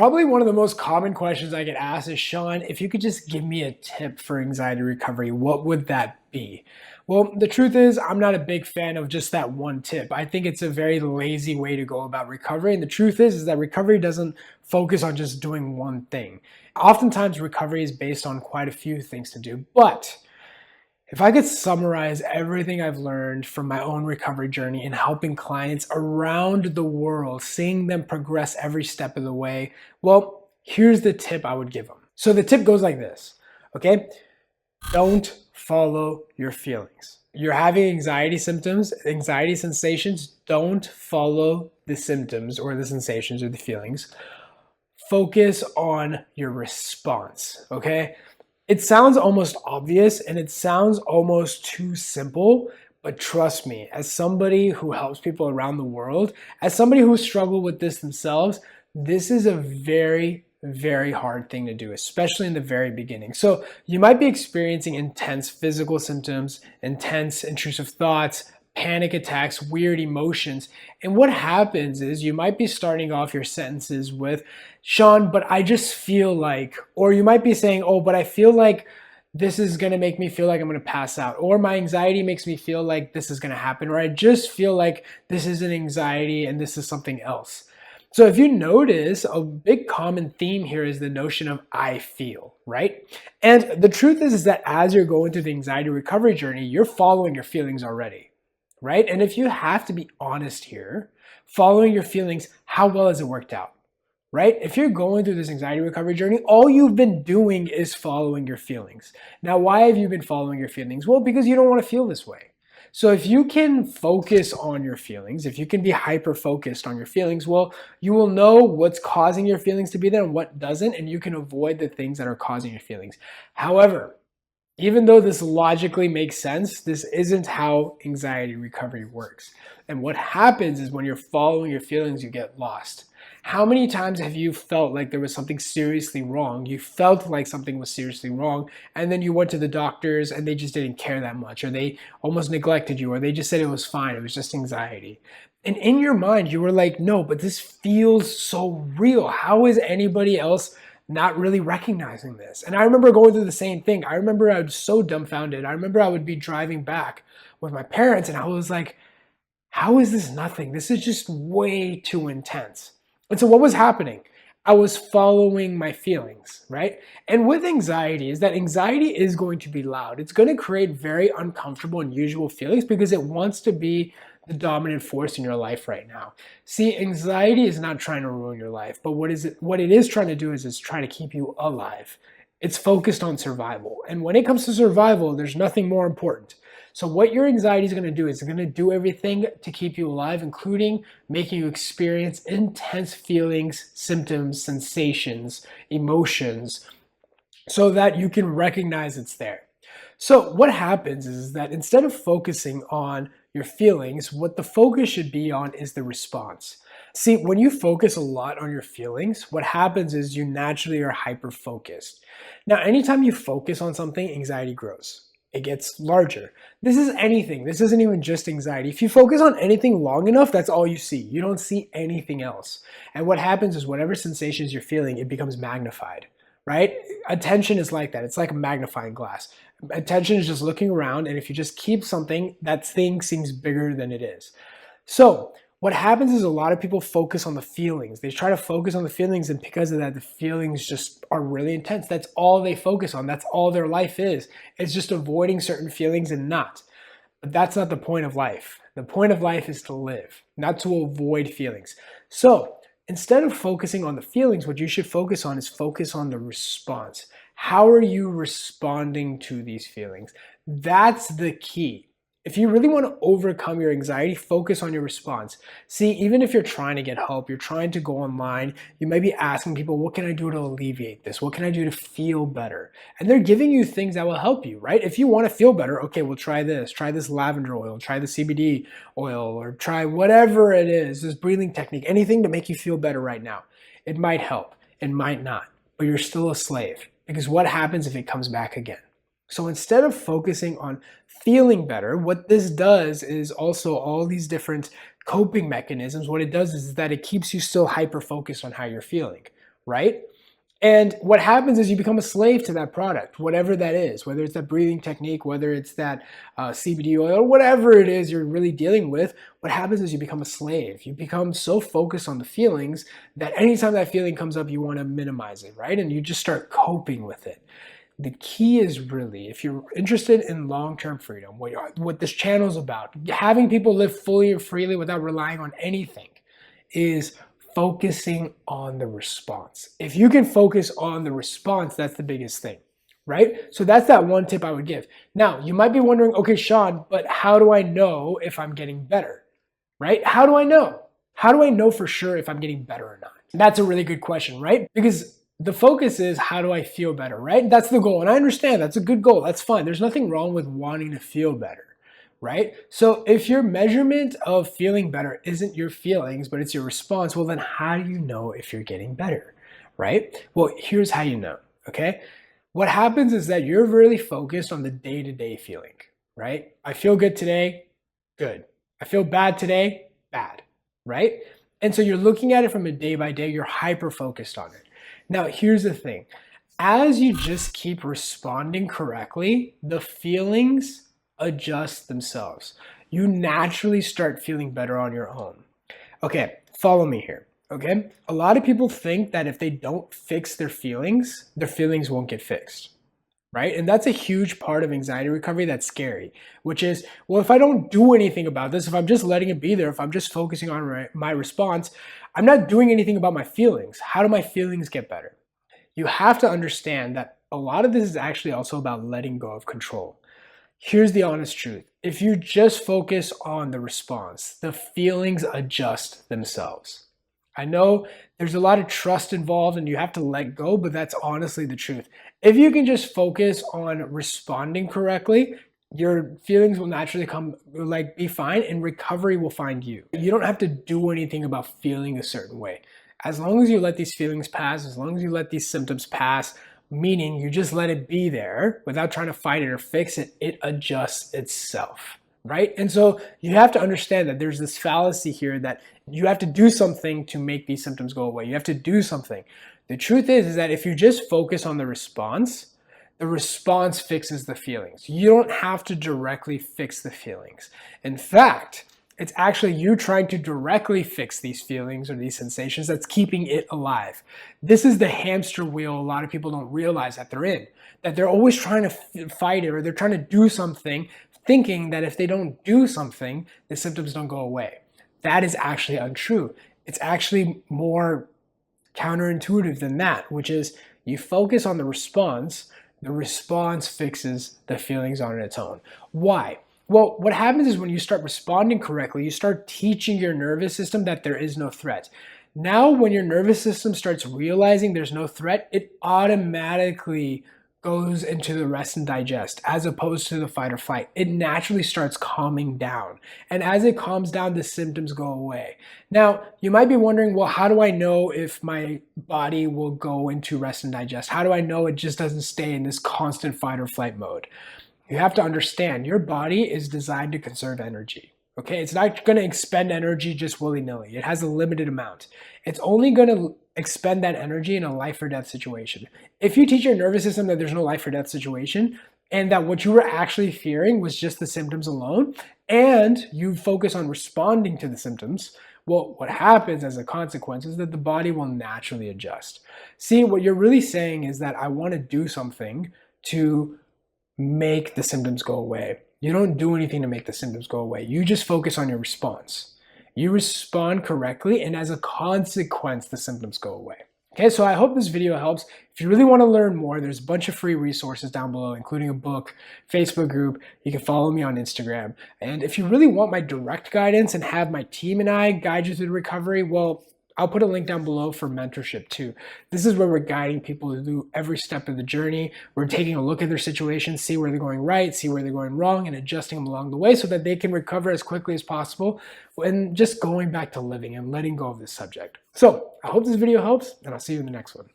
Probably one of the most common questions I get asked is, Shaan, if you could just give me a tip for anxiety recovery, what would that be? Well, the truth is, I'm not a big fan of just that one tip. I think it's a very lazy way to go about recovery. And the truth is that recovery doesn't focus on just doing one thing. Oftentimes, recovery is based on quite a few things to do. But if I could summarize everything I've learned from my own recovery journey and helping clients around the world, seeing them progress every step of the way, well, here's the tip I would give them. So the tip goes like this, okay? Don't follow your feelings. You're having anxiety symptoms, anxiety sensations, don't follow the symptoms or the sensations or the feelings. Focus on your response, okay? It sounds almost obvious and it sounds almost too simple, but trust me, as somebody who helps people around the world, as somebody who struggled with this themselves, this is a very, very hard thing to do, especially in the very beginning. So you might be experiencing intense physical symptoms, intense intrusive thoughts, panic attacks, weird emotions. And what happens is you might be starting off your sentences with, Shaan, but I just feel like, or you might be saying, oh, but I feel like this is going to make me feel like I'm going to pass out, or my anxiety makes me feel like this is going to happen, or I just feel like this is an anxiety and this is something else. So if you notice, a big common theme here is the notion of I feel, right? And the truth is that as you're going through the anxiety recovery journey, you're following your feelings already. Right? And if you have to be honest here, following your feelings, how well has it worked out? Right? If you're going through this anxiety recovery journey, all you've been doing is following your feelings. Now, why have you been following your feelings? Well, because you don't want to feel this way. So if you can focus on your feelings, if you can be hyper focused on your feelings, well, you will know what's causing your feelings to be there and what doesn't, and you can avoid the things that are causing your feelings. However, even though this logically makes sense, this isn't how anxiety recovery works. And what happens is when you're following your feelings, you get lost. How many times have you felt like there was something seriously wrong? You felt like something was seriously wrong, and then you went to the doctors and they just didn't care that much, or they almost neglected you, or they just said it was fine, it was just anxiety. And in your mind, you were like, no, but this feels so real. How is anybody else not really recognizing this? And I remember going through the same thing. I remember I was so dumbfounded. I remember I would be driving back with my parents and I was like, how is this nothing? This is just way too intense. And so what was happening? I was following my feelings, right? And with anxiety is that anxiety is going to be loud. It's going to create very uncomfortable and unusual feelings because it wants to be the dominant force in your life right now. See, anxiety is not trying to ruin your life, but what it is trying to do is it's trying to keep you alive. It's focused on survival. And when it comes to survival, there's nothing more important. So what your anxiety is going to do is it's going to do everything to keep you alive, including making you experience intense feelings, symptoms, sensations, emotions, so that you can recognize it's there. So what happens is that instead of focusing on your feelings, what the focus should be on is the response. See, when you focus a lot on your feelings, what happens is you naturally are hyper-focused. Now, anytime you focus on something, anxiety grows. It gets larger. This is anything. This isn't even just anxiety. If you focus on anything long enough, that's all you see. You don't see anything else. And what happens is whatever sensations you're feeling, it becomes magnified, right? Attention is like that. It's like a magnifying glass. Attention is just looking around, and if you just keep something, that thing seems bigger than it is. So what happens is a lot of people focus on the feelings. They try to focus on the feelings, and because of that, the feelings just are really intense. That's all they focus on. That's all their life is. It's just avoiding certain feelings and not. But that's not the point of life. The point of life is to live, not to avoid feelings. So instead of focusing on the feelings, what you should focus on is focus on the response. How are you responding to these feelings? That's the key. If you really want to overcome your anxiety, focus on your response. See, even if you're trying to get help, you're trying to go online, you might be asking people, what can I do to alleviate this? What can I do to feel better? And they're giving you things that will help you, right? If you want to feel better, okay, well, try this lavender oil, try the CBD oil, or try whatever it is, this breathing technique, anything to make you feel better right now. It might help, it might not, but you're still a slave, because what happens if it comes back again? So instead of focusing on feeling better, what this does is also all these different coping mechanisms. What it does is that it keeps you still hyper focused on how you're feeling, right? And what happens is you become a slave to that product, whatever that is, whether it's that breathing technique, whether it's that CBD oil, whatever it is you're really dealing with. What happens is you become a slave. You become so focused on the feelings that anytime that feeling comes up, you want to minimize it, right? And you just start coping with it. The key is really, if you're interested in long-term freedom, what this channel is about, having people live fully and freely without relying on anything, is focusing on the response. If you can focus on the response, that's the biggest thing, right? So that's that one tip I would give. Now, you might be wondering, okay, Shaan, but how do I know if I'm getting better, right? How do I know? How do I know for sure if I'm getting better or not? That's a really good question, right? Because the focus is, how do I feel better, right? That's the goal. And I understand that's a good goal. That's fine. There's nothing wrong with wanting to feel better, right? So if your measurement of feeling better isn't your feelings, but it's your response, well, then how do you know if you're getting better, right? Well, here's how you know, okay? What happens is that you're really focused on the day-to-day feeling, right? I feel good today, good. I feel bad today, bad, right? And so you're looking at it from a day by day, you're hyper-focused on it. Now, here's the thing. As you just keep responding correctly, the feelings adjust themselves. You naturally start feeling better on your own. Okay, follow me here, okay? A lot of people think that if they don't fix their feelings won't get fixed, right? And that's a huge part of anxiety recovery that's scary, which is, well, if I don't do anything about this, if I'm just letting it be there, if I'm just focusing on my response, I'm not doing anything about my feelings. How do my feelings get better? You have to understand that a lot of this is actually also about letting go of control. Here's the honest truth. If you just focus on the response, the feelings adjust themselves. I know there's a lot of trust involved and you have to let go, but that's honestly the truth. If you can just focus on responding correctly, your feelings will naturally be fine, and recovery will find you. You don't have to do anything about feeling a certain way. As long as you let these feelings pass, as long as you let these symptoms pass, meaning you just let it be there without trying to fight it or fix it, it adjusts itself, right? And so you have to understand that there's this fallacy here that you have to do something to make these symptoms go away. You have to do something. The truth is that if you just focus on the response fixes the feelings. You don't have to directly fix the feelings. In fact, it's actually you trying to directly fix these feelings or these sensations that's keeping it alive. This is the hamster wheel a lot of people don't realize that they're in, that they're always trying to fight it or they're trying to do something, thinking that if they don't do something, the symptoms don't go away. That is actually untrue. It's actually more counterintuitive than that, which is you focus on the response fixes the feelings on its own. Why? Well, what happens is when you start responding correctly, you start teaching your nervous system that there is no threat. Now, when your nervous system starts realizing there's no threat, it automatically goes into the rest and digest as opposed to the fight or flight. It naturally starts calming down. And as it calms down, the symptoms go away. Now, you might be wondering, well, how do I know if my body will go into rest and digest? How do I know it just doesn't stay in this constant fight or flight mode? You have to understand your body is designed to conserve energy. Okay, it's not going to expend energy just willy-nilly. It has a limited amount. It's only going to expend that energy in a life or death situation. If you teach your nervous system that there's no life or death situation and that what you were actually fearing was just the symptoms alone, and you focus on responding to the symptoms, well, what happens as a consequence is that the body will naturally adjust. See, what you're really saying is that I want to do something to make the symptoms go away. You don't do anything to make the symptoms go away. You just focus on your response. You respond correctly, and as a consequence, the symptoms go away. Okay, so I hope this video helps. If you really want to learn more, there's a bunch of free resources down below, including a book, Facebook group. You can follow me on Instagram. And if you really want my direct guidance and have my team and I guide you through recovery, well, I'll put a link down below for mentorship too. This is where we're guiding people through every step of the journey. We're taking a look at their situation, see where they're going right, see where they're going wrong, and adjusting them along the way so that they can recover as quickly as possible and just going back to living and letting go of this subject. So I hope this video helps, and I'll see you in the next one.